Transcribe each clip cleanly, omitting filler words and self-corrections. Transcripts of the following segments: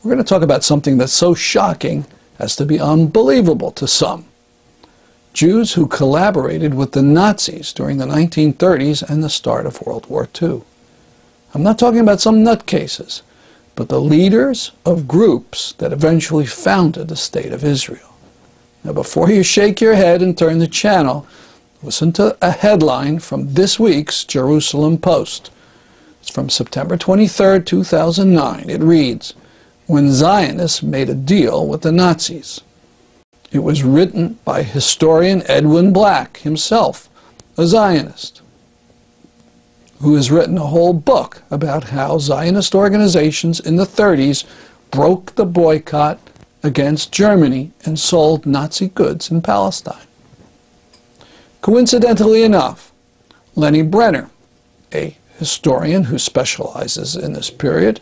we're going to talk about something that's so shocking as to be unbelievable to some. Jews who collaborated with the Nazis during the 1930s and the start of World War II. I'm not talking about some nutcases, but the leaders of groups that eventually founded the State of Israel. Now, before you shake your head and turn the channel, listen to a headline from this week's Jerusalem Post. It's from September 23, 2009. It reads, "When Zionists made a deal with the Nazis." It was written by historian Edwin Black himself, a Zionist, who has written a whole book about how Zionist organizations in the 30s broke the boycott against Germany and sold Nazi goods in Palestine. Coincidentally enough, Lenni Brenner, a historian who specializes in this period,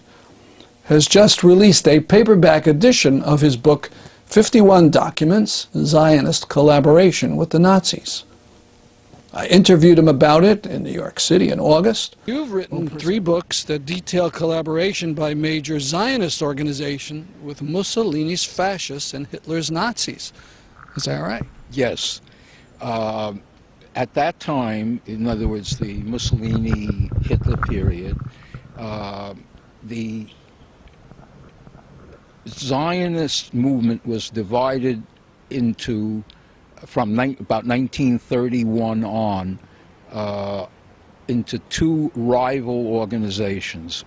has just released a paperback edition of his book 51 Documents, Zionist Collaboration with the Nazis. I interviewed him about it in New York City in August. You've written 3 books that detail collaboration by major Zionist organizations with Mussolini's fascists and Hitler's Nazis. Is that right? Yes. At that time, in other words, the Mussolini-Hitler period, the Zionist movement was divided into, from about 1931 on, into 2 rival organizations.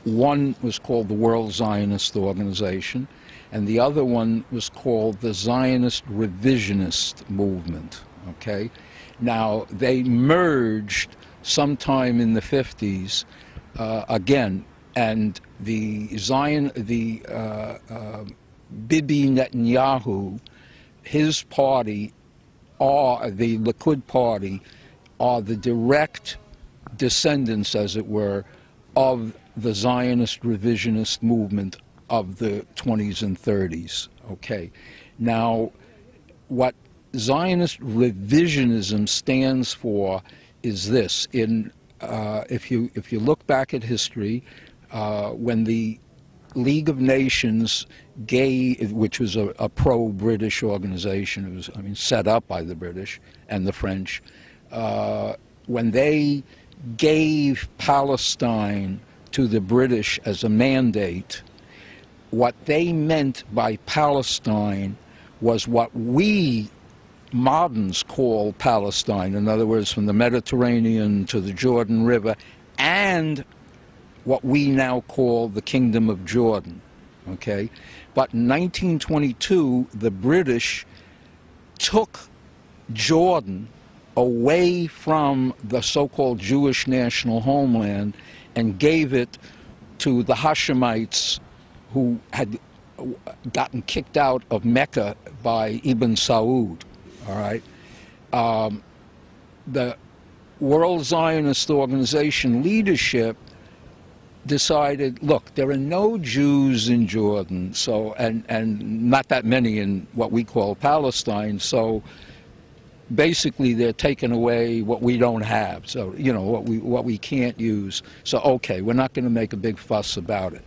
One was called the World Zionist Organization, and the other one was called the Zionist Revisionist Movement. Okay? Now, they merged sometime in the 50s again, and the Bibi Netanyahu, his party, or the Likud party, are the direct descendants, as it were, of the Zionist revisionist movement of the 20s and 30s. Okay. Now, what Zionist revisionism stands for is this. If you look back at history, when the League of Nations which was a pro-British organization, it was, I mean, set up by the British and the French, when they gave Palestine to the British as a mandate, what they meant by Palestine was what we moderns call Palestine, in other words, from the Mediterranean to the Jordan River, and what we now call the Kingdom of Jordan, okay? But in 1922, the British took Jordan away from the so-called Jewish national homeland and gave it to the Hashemites, who had gotten kicked out of Mecca by Ibn Saud, all right? The World Zionist Organization leadership decided, look, there are no Jews in Jordan, so and not that many in what we call Palestine, so basically they're taking away what we don't have, so, you know, what we can't use. So, okay, we're not going to make a big fuss about it.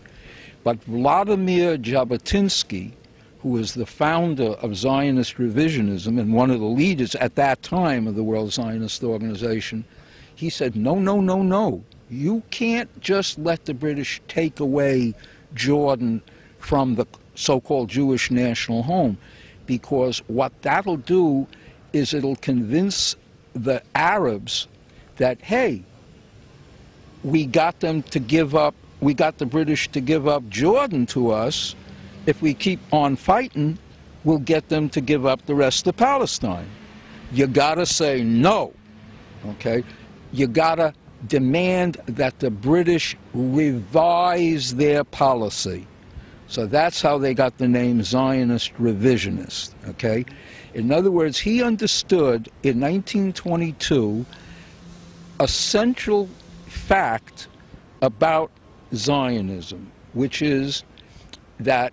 But Vladimir Jabotinsky, who was the founder of Zionist revisionism and one of the leaders at that time of the World Zionist Organization, he said, no, no, no, no. You can't just let the British take away Jordan from the so-called Jewish national home, because what that'll do is it'll convince the Arabs that, hey, we got them to give up, we got the British to give up Jordan to us. If we keep on fighting, we'll get them to give up the rest of Palestine. You gotta say no, okay? You gotta demand that the British revise their policy. So that's how they got the name Zionist revisionist, okay? In other words, he understood in 1922 a central fact about Zionism, which is that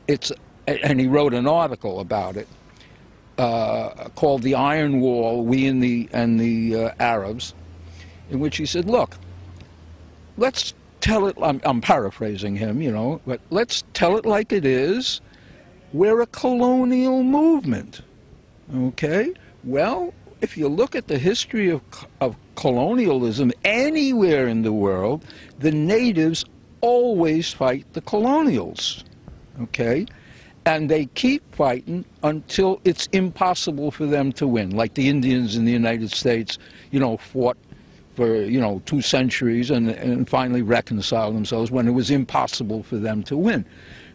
it's, and he wrote an article about it, called The Iron Wall, We and the Arabs, in which he said, look, let's tell it, I'm paraphrasing him, you know, but let's tell it like it is. We're a colonial movement, okay? Well, if you look at the history of colonialism anywhere in the world, the natives always fight the colonials, okay? And they keep fighting until it's impossible for them to win. Like the Indians in the United States, you know, fought for, you know, 2 centuries and finally reconciled themselves when it was impossible for them to win.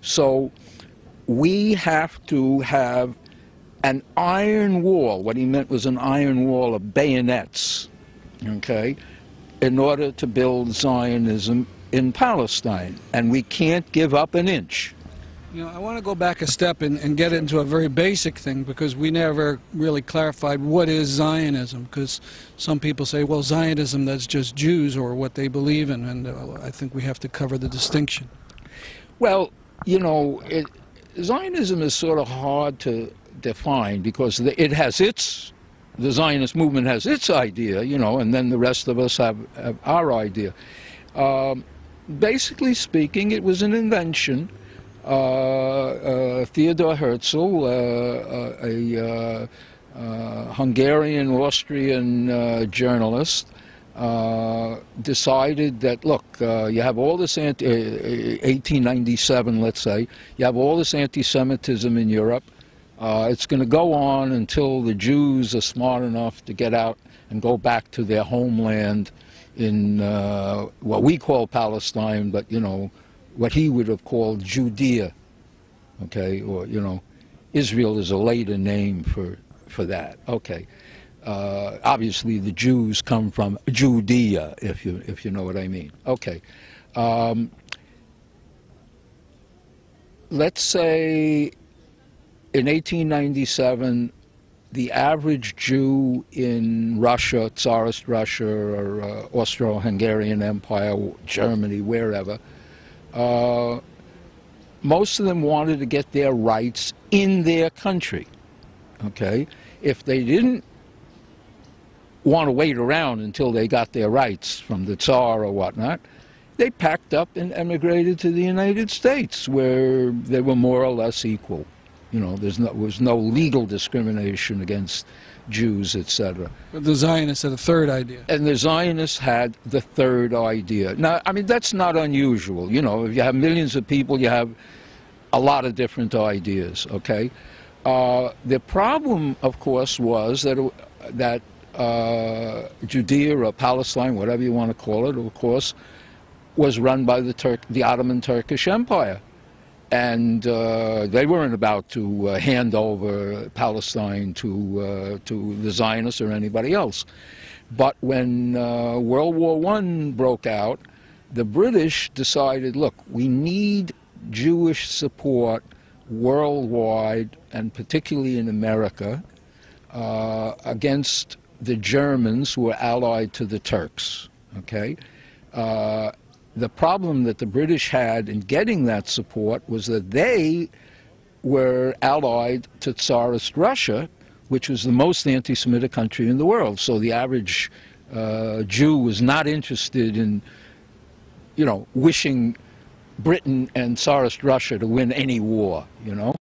So we have to have an iron wall. What he meant was an iron wall of bayonets, okay, in order to build Zionism in Palestine. And we can't give up an inch. You know, I want to go back a step and get into a very basic thing, because we never really clarified what is Zionism, because some people say, well, Zionism, that's just Jews or what they believe in, and I think we have to cover the distinction. Well, you know, Zionism is sort of hard to define, because it has the Zionist movement has its idea, you know, and then the rest of us have our idea. Basically speaking, it was an invention. Theodor Herzl, a Hungarian-Austrian journalist, decided that, look, you have all this 1897, let's say, you have all this anti-Semitism in Europe. It's going to go on until the Jews are smart enough to get out and go back to their homeland in what we call Palestine, but, you know, what he would have called Judea, okay, or, you know, Israel is a later name for that, okay. Obviously, the Jews come from Judea, if you know what I mean. Okay. Let's say in 1897, the average Jew in Russia, Tsarist Russia, or Austro-Hungarian Empire, Germany, wherever, most of them wanted to get their rights in their country, okay? If they didn't want to wait around until they got their rights from the Tsar or whatnot, they packed up and emigrated to the United States, where they were more or less equal. You know, there was no legal discrimination against Jews, etc. But the Zionists had a third idea. And the Zionists had the third idea. Now, I mean, that's not unusual. You know, if you have millions of people, you have a lot of different ideas, okay? The problem, of course, was that Judea or Palestine, whatever you want to call it, of course, was run by the Ottoman Turkish Empire. And they weren't about to hand over Palestine to the Zionists or anybody else. But when World War I broke out, the British decided, look, we need Jewish support worldwide, and particularly in America, against the Germans who were allied to the Turks, okay? The problem that the British had in getting that support was that they were allied to Tsarist Russia, which was the most anti-Semitic country in the world. So the average Jew was not interested in, you know, wishing Britain and Tsarist Russia to win any war, you know.